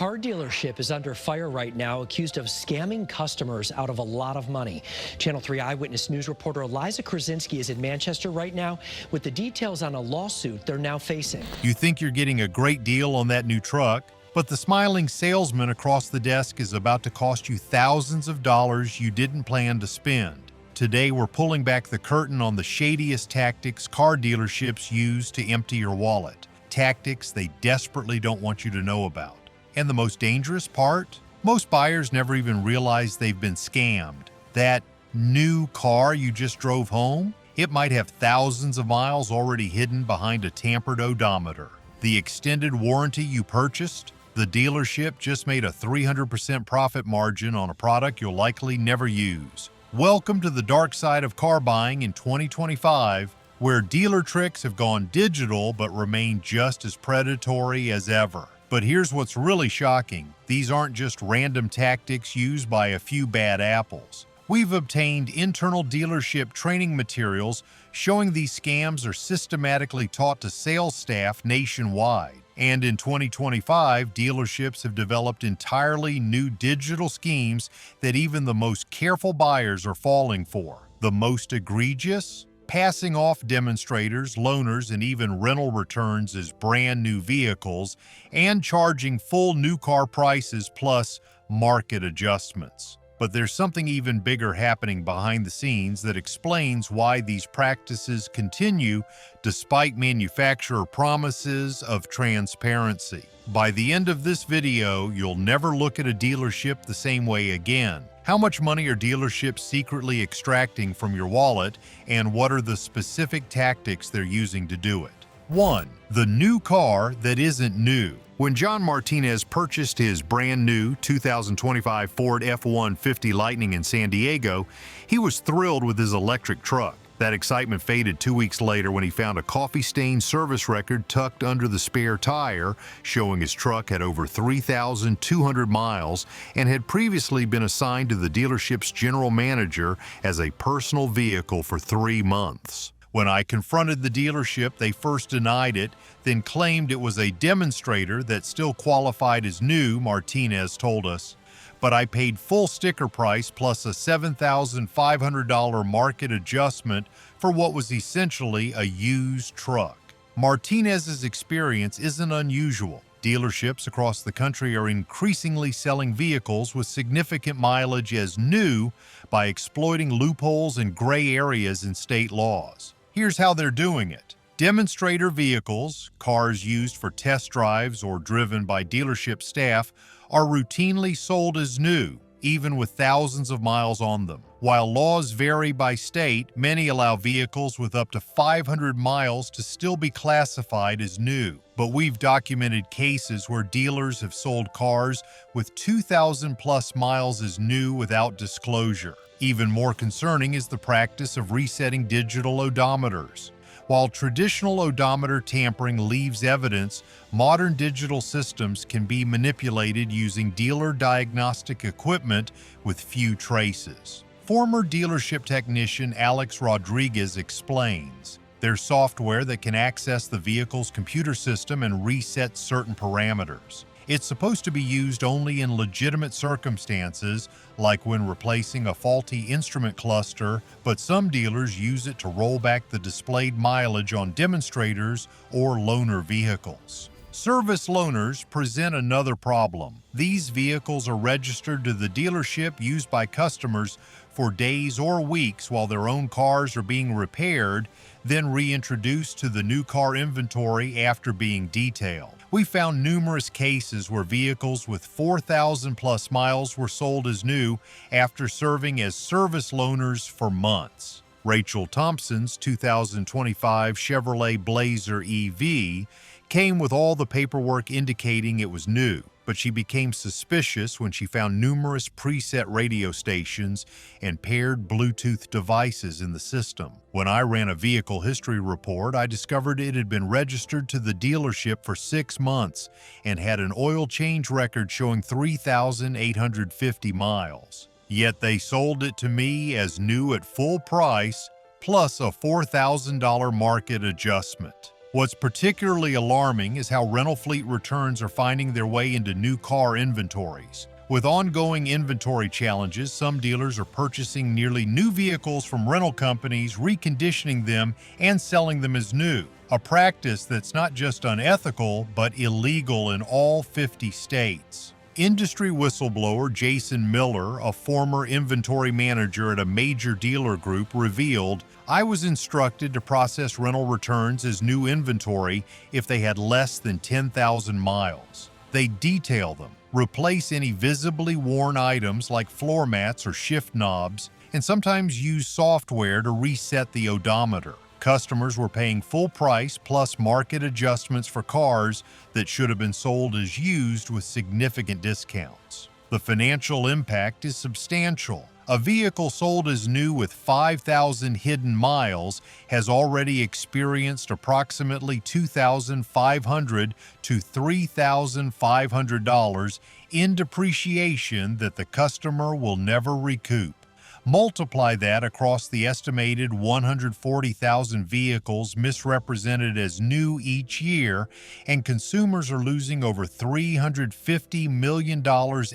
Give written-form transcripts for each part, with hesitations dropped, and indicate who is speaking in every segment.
Speaker 1: car dealership is under fire right now, accused of scamming customers out of a lot of money. Channel 3 Eyewitness News reporter Eliza Krasinski is in Manchester right now with the details on a lawsuit they're now facing.
Speaker 2: You think you're getting a great deal on that new truck, but the smiling salesman across the desk is about to cost you thousands of dollars you didn't plan to spend. Today, we're pulling back the curtain on the shadiest tactics car dealerships use to empty your wallet. Tactics they desperately don't want you to know about. And the most dangerous part? Most buyers never even realize they've been scammed. That new car you just drove home? It might have thousands of miles already hidden behind a tampered odometer. The extended warranty you purchased? The dealership just made a 300% profit margin on a product you'll likely never use. Welcome to the dark side of car buying in 2025, where dealer tricks have gone digital but remain just as predatory as ever. But here's what's really shocking. These aren't just random tactics used by a few bad apples. We've obtained internal dealership training materials showing these scams are systematically taught to sales staff nationwide. And in 2025, dealerships have developed entirely new digital schemes that even the most careful buyers are falling for. The most egregious? Passing off demonstrators, loaners, and even rental returns as brand new vehicles, and charging full new car prices plus market adjustments. But there's something even bigger happening behind the scenes that explains why these practices continue despite manufacturer promises of transparency. By the end of this video, you'll never look at a dealership the same way again. How much money are dealerships secretly extracting from your wallet, and what are the specific tactics they're using to do it? 1. The new car that isn't new. When John Martinez purchased his brand new 2025 Ford F-150 Lightning in San Diego, he was thrilled with his electric truck. That excitement faded 2 weeks later when he found a coffee-stained service record tucked under the spare tire, showing his truck had over 3,200 miles and had previously been assigned to the dealership's general manager as a personal vehicle for 3 months. When I confronted the dealership, they first denied it, then claimed it was a demonstrator that still qualified as new, Martinez told us. But I paid full sticker price plus a $7,500 market adjustment for what was essentially a used truck. Martinez's experience isn't unusual. Dealerships across the country are increasingly selling vehicles with significant mileage as new by exploiting loopholes and gray areas in state laws. Here's how they're doing it. Demonstrator vehicles, cars used for test drives or driven by dealership staff, are routinely sold as new, even with thousands of miles on them. While laws vary by state, many allow vehicles with up to 500 miles to still be classified as new. But we've documented cases where dealers have sold cars with 2,000 plus miles as new without disclosure. Even more concerning is the practice of resetting digital odometers. While traditional odometer tampering leaves evidence, modern digital systems can be manipulated using dealer diagnostic equipment with few traces. Former dealership technician Alex Rodriguez explains, "There's software that can access the vehicle's computer system and reset certain parameters. It's supposed to be used only in legitimate circumstances, like when replacing a faulty instrument cluster, but some dealers use it to roll back the displayed mileage on demonstrators or loaner vehicles." Service loaners present another problem. These vehicles are registered to the dealership used by customers for days or weeks while their own cars are being repaired, then reintroduced to the new car inventory after being detailed. We found numerous cases where vehicles with 4,000 plus miles were sold as new after serving as service loaners for months. Rachel Thompson's 2025 Chevrolet Blazer EV came with all the paperwork indicating it was new, but she became suspicious when she found numerous preset radio stations and paired Bluetooth devices in the system. When I ran a vehicle history report, I discovered it had been registered to the dealership for 6 months and had an oil change record showing 3,850 miles. Yet they sold it to me as new at full price, plus a $4,000 market adjustment. What's particularly alarming is how rental fleet returns are finding their way into new car inventories. With ongoing inventory challenges, some dealers are purchasing nearly new vehicles from rental companies, reconditioning them, and selling them as new, a practice that's not just unethical, but illegal in all 50 states. Industry whistleblower Jason Miller, a former inventory manager at a major dealer group, revealed, "I was instructed to process rental returns as new inventory if they had less than 10,000 miles. They detail them, replace any visibly worn items like floor mats or shift knobs, and sometimes use software to reset the odometer." Customers were paying full price plus market adjustments for cars that should have been sold as used with significant discounts. The financial impact is substantial. A vehicle sold as new with 5,000 hidden miles has already experienced approximately $2,500 to $3,500 in depreciation that the customer will never recoup. Multiply that across the estimated 140,000 vehicles misrepresented as new each year, and consumers are losing over $350 million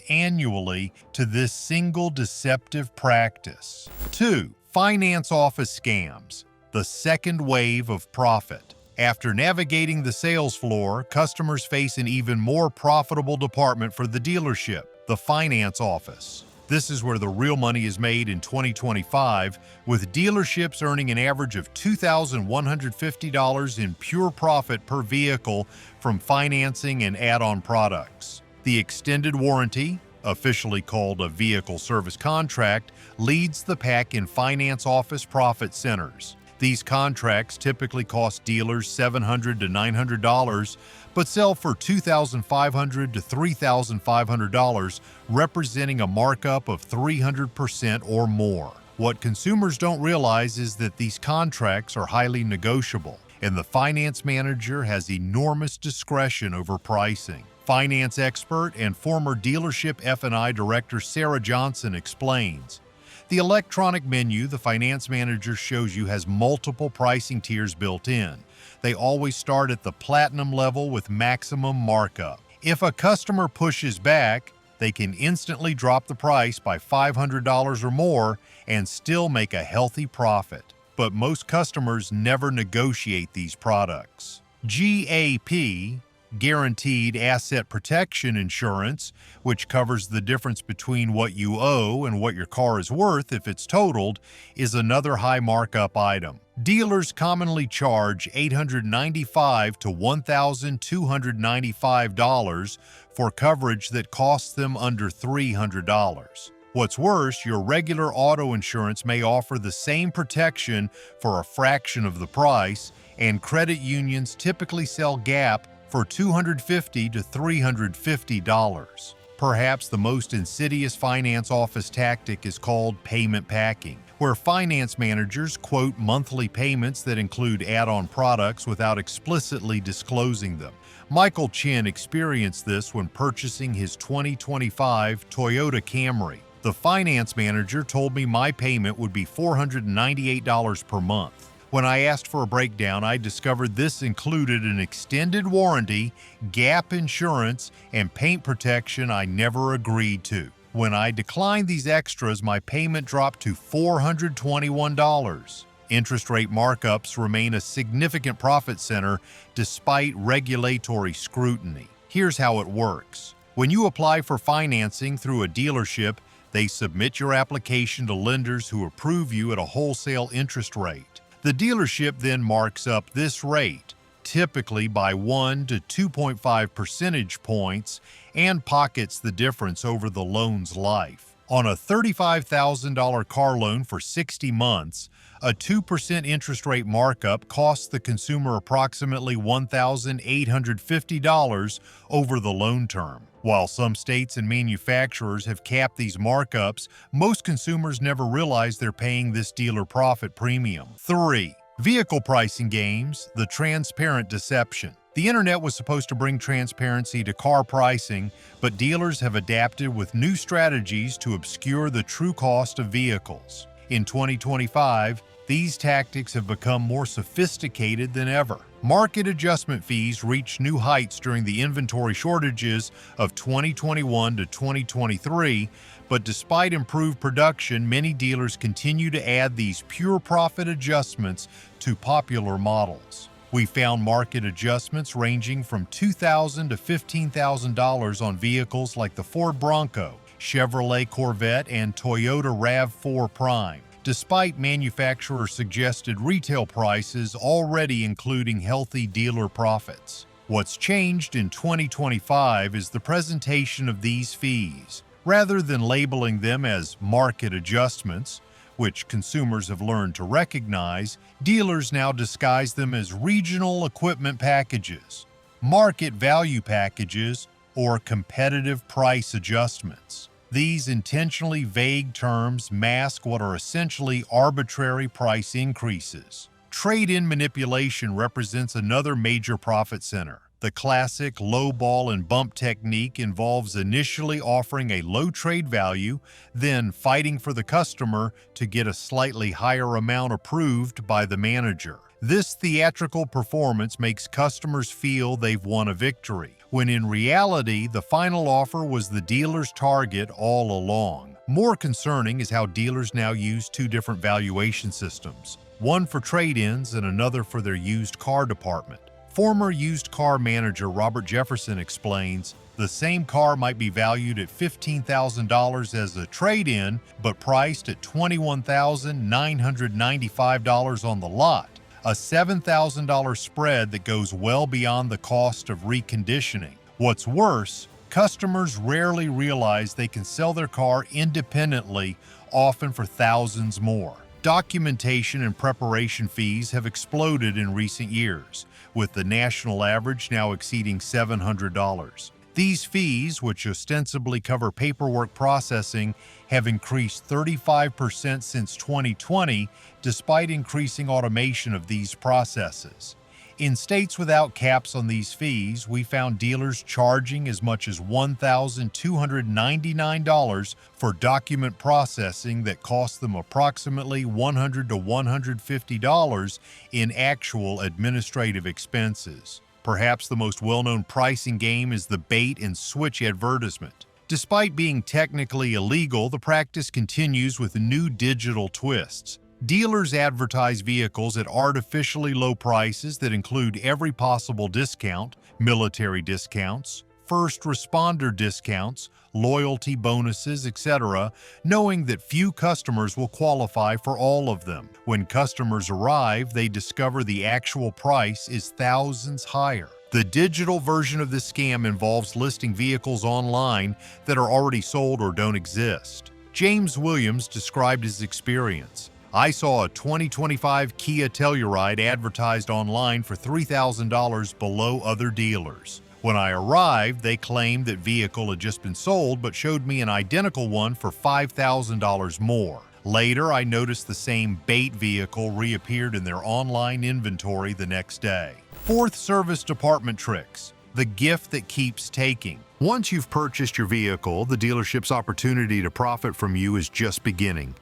Speaker 2: annually to this single deceptive practice. 2. Finance office scams, the second wave of profit. After navigating the sales floor, customers face an even more profitable department for the dealership, the finance office. This is where the real money is made in 2025, with dealerships earning an average of $2,150 in pure profit per vehicle from financing and add-on products. The extended warranty, officially called a vehicle service contract, leads the pack in finance office profit centers. These contracts typically cost dealers $700 to $900, but sell for $2,500 to $3,500, representing a markup of 300% or more. What consumers don't realize is that these contracts are highly negotiable, and the finance manager has enormous discretion over pricing. Finance expert and former dealership F&I director Sarah Johnson explains, "The electronic menu the finance manager shows you has multiple pricing tiers built in. They always start at the platinum level with maximum markup. If a customer pushes back, they can instantly drop the price by $500 or more and still make a healthy profit. But most customers never negotiate these products." GAP, Guaranteed Asset Protection Insurance, which covers the difference between what you owe and what your car is worth if it's totaled, is another high markup item. Dealers commonly charge $895 to $1,295 for coverage that costs them under $300. What's worse, your regular auto insurance may offer the same protection for a fraction of the price, and credit unions typically sell GAP for $250 to $350. Perhaps the most insidious finance office tactic is called payment packing, where finance managers quote monthly payments that include add-on products without explicitly disclosing them. Michael Chin experienced this when purchasing his 2025 Toyota Camry. "The finance manager told me my payment would be $498 per month. When I asked for a breakdown, I discovered this included an extended warranty, GAP insurance, and paint protection I never agreed to. When I declined these extras, my payment dropped to $421. Interest rate markups remain a significant profit center despite regulatory scrutiny. Here's how it works. When you apply for financing through a dealership, they submit your application to lenders who approve you at a wholesale interest rate. The dealership then marks up this rate, typically by 1 to 2.5 percentage points, and pockets the difference over the loan's life. On a $35,000 car loan for 60 months, a 2% interest rate markup costs the consumer approximately $1,850 over the loan term. While some states and manufacturers have capped these markups, most consumers never realize they're paying this dealer profit premium. 3. Vehicle pricing games, the transparent deception. The internet was supposed to bring transparency to car pricing, but dealers have adapted with new strategies to obscure the true cost of vehicles. In 2025, these tactics have become more sophisticated than ever. Market adjustment fees reached new heights during the inventory shortages of 2021 to 2023, but despite improved production, many dealers continue to add these pure profit adjustments to popular models. We found market adjustments ranging from $2,000 to $15,000 on vehicles like the Ford Bronco, Chevrolet Corvette, and Toyota RAV4 Prime, despite manufacturer-suggested retail prices already including healthy dealer profits. What's changed in 2025 is the presentation of these fees. Rather than labeling them as market adjustments, which consumers have learned to recognize, dealers now disguise them as regional equipment packages, market value packages, or competitive price adjustments. These intentionally vague terms mask what are essentially arbitrary price increases. Trade-in manipulation represents another major profit center. The classic low-ball and bump technique involves initially offering a low trade value, then fighting for the customer to get a slightly higher amount approved by the manager. This theatrical performance makes customers feel they've won a victory, when in reality, the final offer was the dealer's target all along. More concerning is how dealers now use two different valuation systems, one for trade-ins and another for their used car department. Former used car manager Robert Jefferson explains, the same car might be valued at $15,000 as a trade-in, but priced at $21,995 on the lot, a $7,000 spread that goes well beyond the cost of reconditioning. What's worse, customers rarely realize they can sell their car independently, often for thousands more. Documentation and preparation fees have exploded in recent years, with the national average now exceeding $700. These fees, which ostensibly cover paperwork processing, have increased 35% since 2020, despite increasing automation of these processes. In states without caps on these fees, we found dealers charging as much as $1,299 for document processing that cost them approximately $100 to $150 in actual administrative expenses. Perhaps the most well-known pricing game is the bait and switch advertisement. Despite being technically illegal, the practice continues with new digital twists. Dealers advertise vehicles at artificially low prices that include every possible discount, military discounts, first responder discounts, loyalty bonuses, etc., knowing that few customers will qualify for all of them. When customers arrive, they discover the actual price is thousands higher. The digital version of this scam involves listing vehicles online that are already sold or don't exist. James Williams described his experience. I saw a 2025 Kia Telluride advertised online for $3,000 below other dealers. When I arrived, they claimed that vehicle had just been sold but showed me an identical one for $5,000 more. Later, I noticed the same bait vehicle reappeared in their online inventory the next day. Fourth service department tricks. The gift that keeps taking. Once you've purchased your vehicle, the dealership's opportunity to profit from you is just beginning.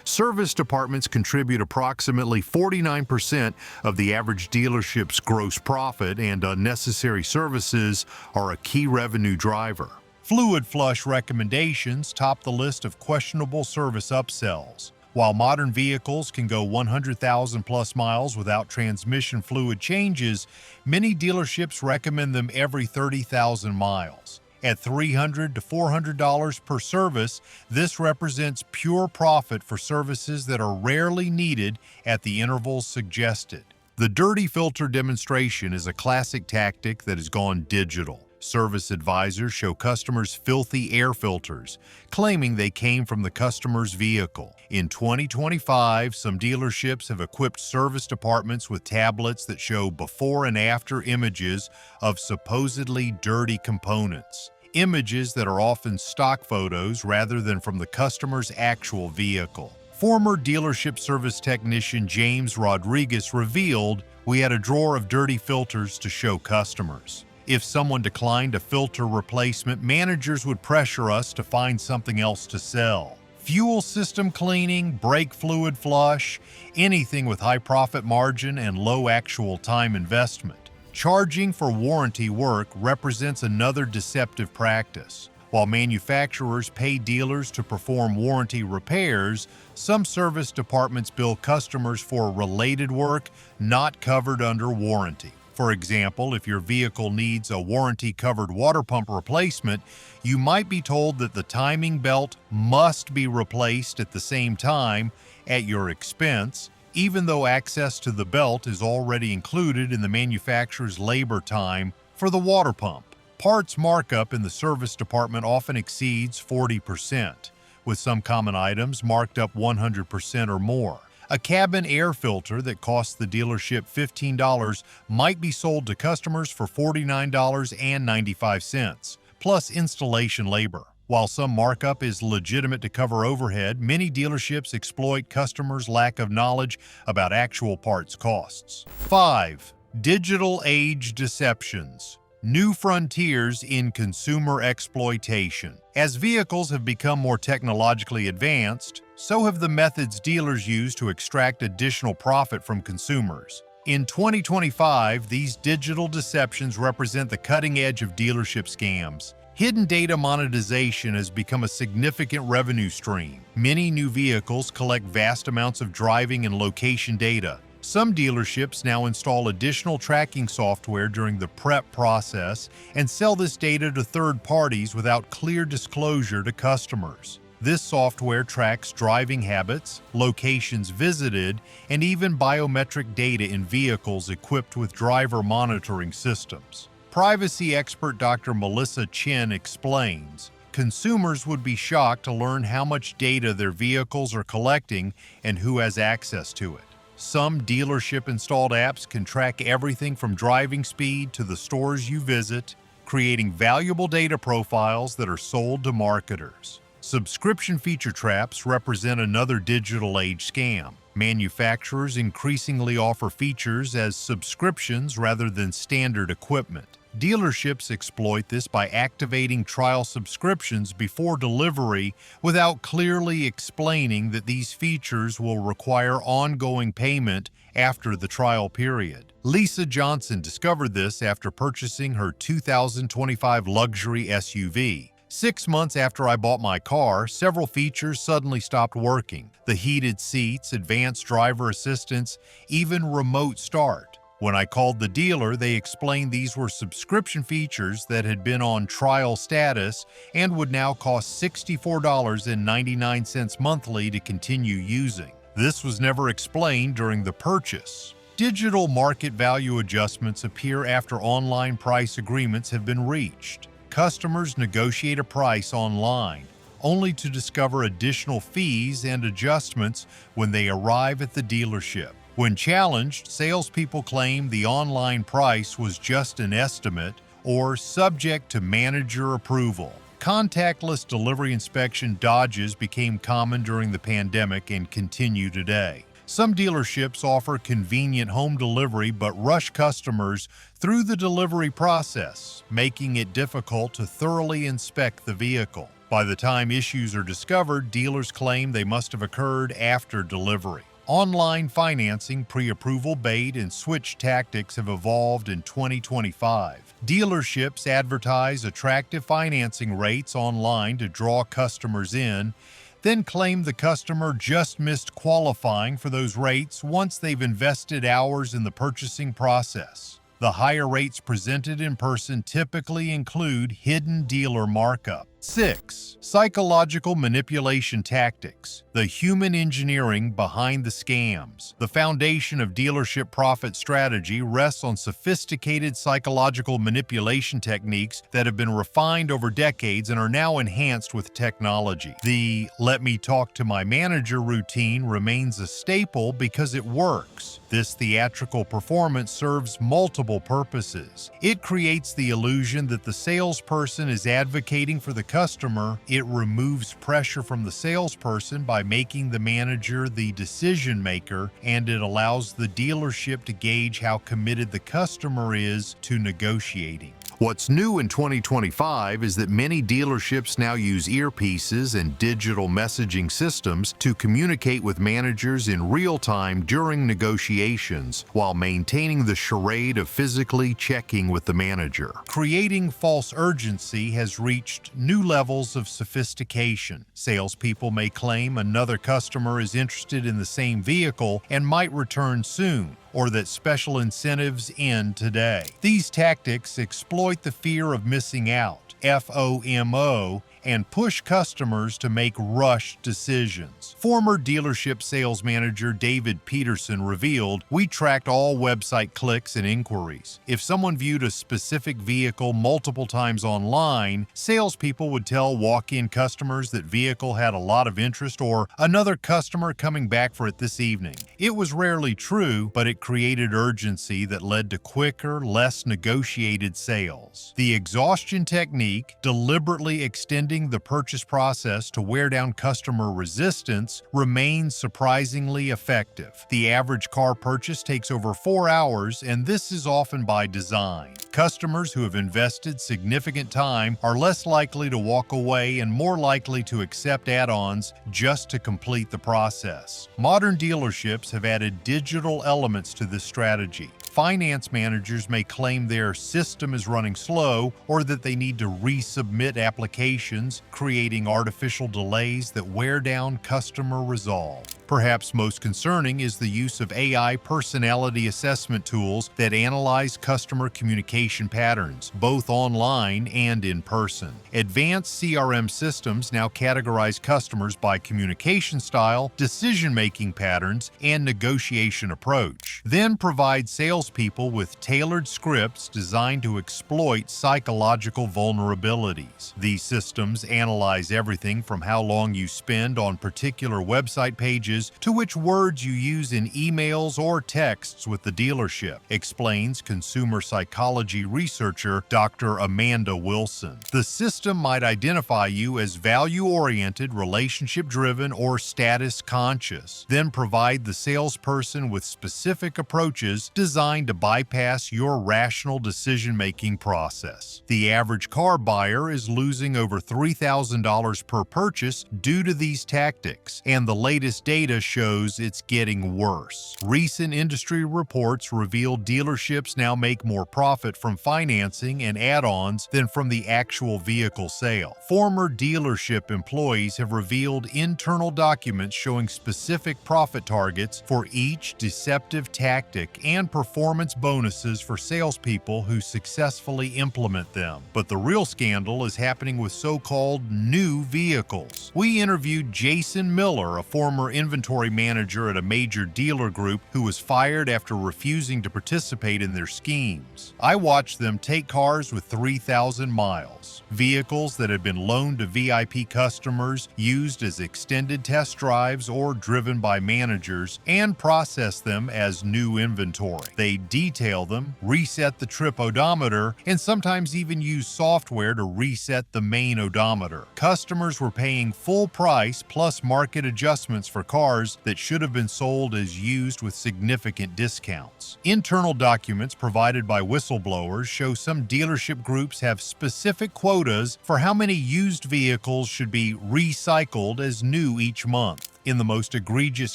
Speaker 2: Service departments contribute approximately 49% of the average dealership's gross profit, and unnecessary services are a key revenue driver. Fluid flush recommendations top the list of questionable service upsells. While modern vehicles can go 100,000 plus miles without transmission fluid changes, many dealerships recommend them every 30,000 miles. At $300 to $400 per service, this represents pure profit for services that are rarely needed at the intervals suggested. The dirty filter demonstration is a classic tactic that has gone digital. Service advisors show customers filthy air filters, claiming they came from the customer's vehicle. In 2025, some dealerships have equipped service departments with tablets that show before and after images of supposedly dirty components. Images that are often stock photos rather than from the customer's actual vehicle. Former dealership service technician James Rodriguez revealed, "We had a drawer of dirty filters to show customers. If someone declined a filter replacement, managers would pressure us to find something else to sell. Fuel system cleaning, brake fluid flush, anything with high profit margin and low actual time investment. Charging for warranty work represents another deceptive practice. While manufacturers pay dealers to perform warranty repairs, some service departments bill customers for related work not covered under warranty. For example, if your vehicle needs a warranty-covered water pump replacement, you might be told that the timing belt must be replaced at the same time at your expense, even though access to the belt is already included in the manufacturer's labor time for the water pump. Parts markup in the service department often exceeds 40%, with some common items marked up 100% or more. A cabin air filter that costs the dealership $15 might be sold to customers for $49.95, plus installation labor. While some markup is legitimate to cover overhead, many dealerships exploit customers' lack of knowledge about actual parts costs. 5. Digital age deceptions. New frontiers in consumer exploitation. As vehicles have become more technologically advanced, so have the methods dealers use to extract additional profit from consumers. In 2025, these digital deceptions represent the cutting edge of dealership scams. Hidden data monetization has become a significant revenue stream. Many new vehicles collect vast amounts of driving and location data. Some dealerships now install additional tracking software during the prep process and sell this data to third parties without clear disclosure to customers. This software tracks driving habits, locations visited, and even biometric data in vehicles equipped with driver monitoring systems. Privacy expert Dr. Melissa Chen explains, consumers would be shocked to learn how much data their vehicles are collecting and who has access to it. Some dealership-installed apps can track everything from driving speed to the stores you visit, creating valuable data profiles that are sold to marketers. Subscription feature traps represent another digital age scam. Manufacturers increasingly offer features as subscriptions rather than standard equipment. Dealerships exploit this by activating trial subscriptions before delivery without clearly explaining that these features will require ongoing payment after the trial period. Lisa Johnson discovered this after purchasing her 2025 luxury SUV. 6 months after I bought my car, several features suddenly stopped working. The heated seats, advanced driver assistance, even remote start. When I called the dealer, they explained these were subscription features that had been on trial status and would now cost $64.99 monthly to continue using. This was never explained during the purchase. Digital market value adjustments appear after online price agreements have been reached. Customers negotiate a price online, only to discover additional fees and adjustments when they arrive at the dealership. When challenged, salespeople claim the online price was just an estimate or subject to manager approval. Contactless delivery inspection dodges became common during the pandemic and continue today. Some dealerships offer convenient home delivery but rush customers through the delivery process, making it difficult to thoroughly inspect the vehicle. By the time issues are discovered, dealers claim they must have occurred after delivery. Online financing, pre-approval bait, and switch tactics have evolved in 2025. Dealerships advertise attractive financing rates online to draw customers in, then claim the customer just missed qualifying for those rates once they've invested hours in the purchasing process. The higher rates presented in person typically include hidden dealer markup. 6. Psychological manipulation tactics. The human engineering behind the scams. The foundation of dealership profit strategy rests on sophisticated psychological manipulation techniques that have been refined over decades and are now enhanced with technology. The "let me talk to my manager" routine remains a staple because it works. This theatrical performance serves multiple purposes. It creates the illusion that the salesperson is advocating for the customer. It removes pressure from the salesperson by making the manager the decision maker, and it allows the dealership to gauge how committed the customer is to negotiating. What's new in 2025 is that many dealerships now use earpieces and digital messaging systems to communicate with managers in real time during negotiations, while maintaining the charade of physically checking with the manager. Creating false urgency has reached new levels of sophistication. Salespeople may claim another customer is interested in the same vehicle and might return soon, or that special incentives end today. These tactics exploit the fear of missing out, FOMO, and push customers to make rushed decisions. Former dealership sales manager David Peterson revealed, "We tracked all website clicks and inquiries. If someone viewed a specific vehicle multiple times online, salespeople would tell walk-in customers that vehicle had a lot of interest or another customer coming back for it this evening. It was rarely true, but it created urgency that led to quicker, less negotiated sales." The exhaustion technique, deliberately extending the purchase process to wear down customer resistance, remains surprisingly effective. The average car purchase takes over 4 hours, and this is often by design. Customers who have invested significant time are less likely to walk away and more likely to accept add-ons just to complete the process. Modern dealerships have added digital elements to this strategy. Finance managers may claim their system is running slow or that they need to resubmit applications, creating artificial delays that wear down customer resolve. Perhaps most concerning is the use of AI personality assessment tools that analyze customer communication patterns, both online and in person. Advanced CRM systems now categorize customers by communication style, decision-making patterns, and negotiation approach, then provide salespeople with tailored scripts designed to exploit psychological vulnerabilities. These systems analyze everything from how long you spend on particular website pages to which words you use in emails or texts with the dealership, explains consumer psychology researcher Dr. Amanda Wilson. The system might identify you as value-oriented, relationship-driven, or status-conscious, then provide the salesperson with specific approaches designed to bypass your rational decision-making process. The average car buyer is losing over $3,000 per purchase due to these tactics, and the latest data shows it's getting worse. Recent industry reports reveal dealerships now make more profit from financing and add-ons than from the actual vehicle sale. Former dealership employees have revealed internal documents showing specific profit targets for each deceptive tactic and performance bonuses for salespeople who successfully implement them. But the real scandal is happening with so-called new vehicles. We interviewed Jason Miller, a former inventory manager at a major dealer group who was fired after refusing to participate in their schemes. I watched them take cars with 3,000 miles, vehicles that had been loaned to VIP customers, used as extended test drives or driven by managers, and process them as new inventory. They detail them, reset the trip odometer, and sometimes even use software to reset the main odometer. Customers were paying full price plus market adjustments for cars that should have been sold as used with significant discounts. Internal documents provided by whistleblowers show some dealership groups have specific quotas for how many used vehicles should be recycled as new each month. In the most egregious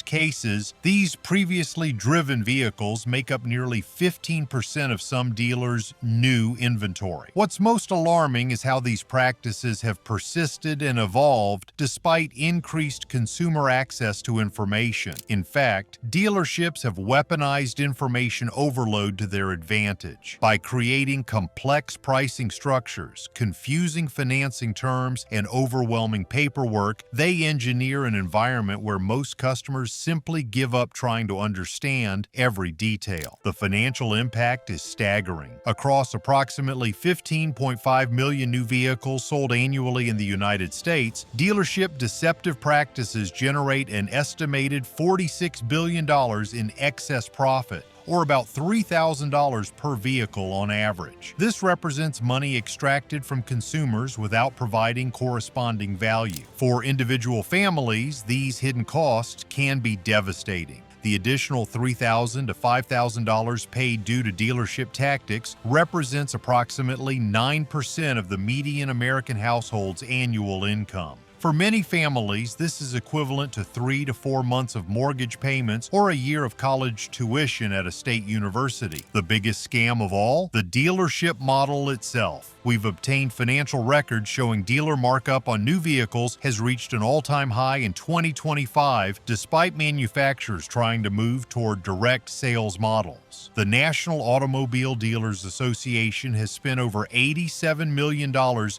Speaker 2: cases, these previously driven vehicles make up nearly 15% of some dealers' new inventory. What's most alarming is how these practices have persisted and evolved despite increased consumer access to information. In fact, dealerships have weaponized information overload to their advantage. By creating complex pricing structures, confusing financing terms, and overwhelming paperwork, they engineer an environment where most customers simply give up trying to understand every detail. The financial impact is staggering. Across approximately 15.5 million new vehicles sold annually in the United States, dealership deceptive practices generate an estimated $46 billion in excess profit, or about $3,000 per vehicle on average. This represents money extracted from consumers without providing corresponding value. For individual families, these hidden costs can be devastating. The additional $3,000 to $5,000 paid due to dealership tactics represents approximately 9% of the median American household's annual income. For many families, this is equivalent to 3 to 4 months of mortgage payments or a year of college tuition at a state university. The biggest scam of all? The dealership model itself. We've obtained financial records showing dealer markup on new vehicles has reached an all-time high in 2025, despite manufacturers trying to move toward direct sales models. The National Automobile Dealers Association has spent over $87 million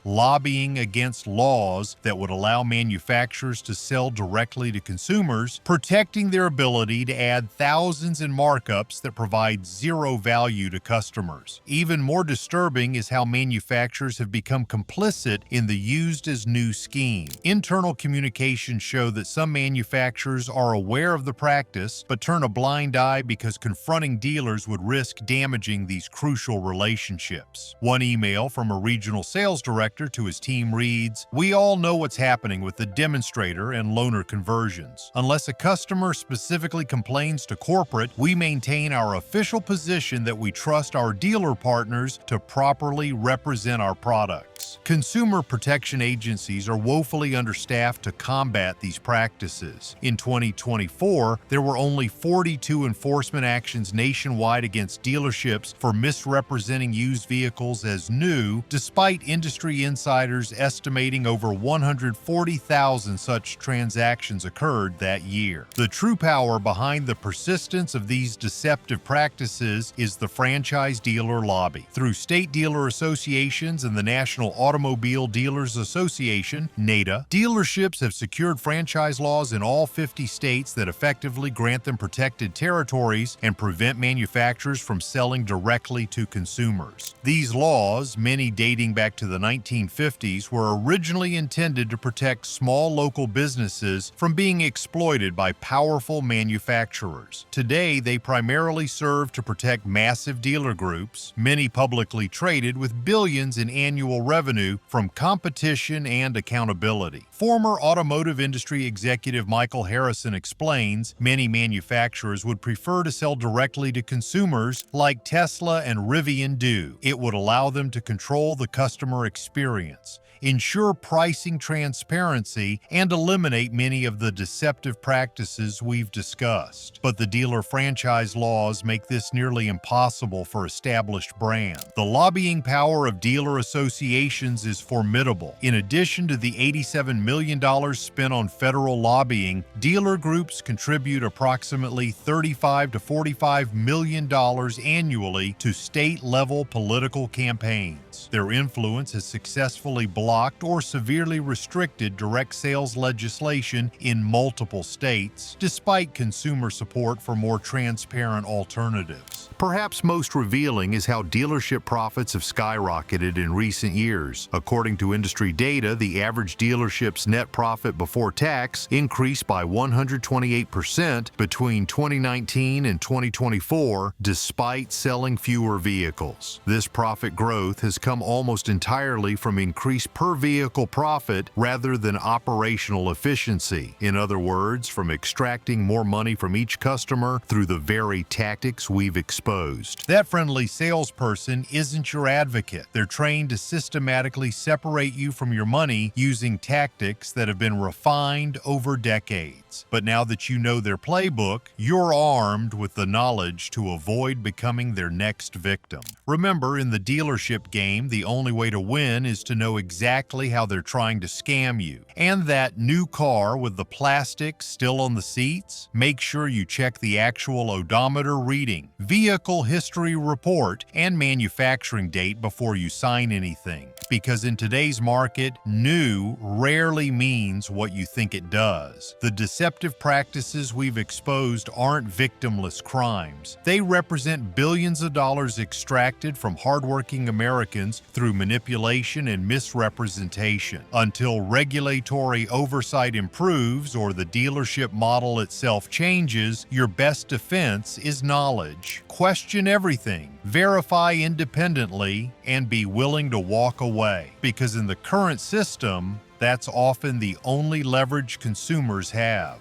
Speaker 2: lobbying against laws that would allow manufacturers to sell directly to consumers, protecting their ability to add thousands in markups that provide zero value to customers. Even more disturbing is how manufacturers have become complicit in the used as new scheme. Internal communications show that some manufacturers are aware of the practice but turn a blind eye because confronting dealers would risk damaging these crucial relationships. One email from a regional sales director to his team reads, "We all know what's happening with the demonstrator and loaner conversions. Unless a customer specifically complains to corporate, we maintain our official position that we trust our dealer partners to properly represent our products." Consumer protection agencies are woefully understaffed to combat these practices. In 2024, there were only 42 enforcement actions nationwide against dealerships for misrepresenting used vehicles as new, despite industry insiders estimating over 140,000 such transactions occurred that year. The true power behind the persistence of these deceptive practices is the franchise dealer lobby. Through state dealer associations and the National Automobile Dealers Association, NADA, dealerships have secured franchise laws in all 50 states that effectively grant them protected territories and prevent manufacturers from selling directly to consumers. These laws, many dating back to the 1950s, were originally intended to protect small local businesses from being exploited by powerful manufacturers. Today, they primarily serve to protect massive dealer groups, many publicly traded with billions in annual revenue, from competition and accountability. Former automotive industry executive Michael Harrison explains many manufacturers would prefer to sell directly to consumers like Tesla and Rivian do. It would allow them to control the customer experience, ensure pricing transparency, and eliminate many of the deceptive practices we've discussed. But the dealer franchise laws make this nearly impossible for established brands. The lobbying power of dealer associations is formidable. In addition to the $87 million spent on federal lobbying, dealer groups contribute approximately $35 to $45 million annually to state-level political campaigns. Their influence has successfully blocked or severely restricted direct sales legislation in multiple states, despite consumer support for more transparent alternatives. Perhaps most revealing is how dealership profits have skyrocketed in recent years. According to industry data, the average dealership's net profit before tax increased by 128% between 2019 and 2024, despite selling fewer vehicles. This profit growth has come almost entirely from increased per-vehicle profit rather than operational efficiency. In other words, from extracting more money from each customer through the very tactics we've exposed. That friendly salesperson isn't your advocate. They're trained to systematically separate you from your money using tactics that have been refined over decades. But now that you know their playbook, you're armed with the knowledge to avoid becoming their next victim. Remember, in the dealership game, the only way to win is to know exactly how they're trying to scam you. And that new car with the plastic still on the seats? Make sure you check the actual odometer reading, vehicle history report, and manufacturing date before you sign anything. Because in today's market, new rarely means what you think it does. The deceptive practices we've exposed aren't victimless crimes. They represent billions of dollars extracted from hardworking Americans through manipulation and misrepresentation. Until regulatory oversight improves or the dealership model itself changes, your best defense is knowledge. Question everything, verify independently, and be willing to walk away. Because in the current system, that's often the only leverage consumers have.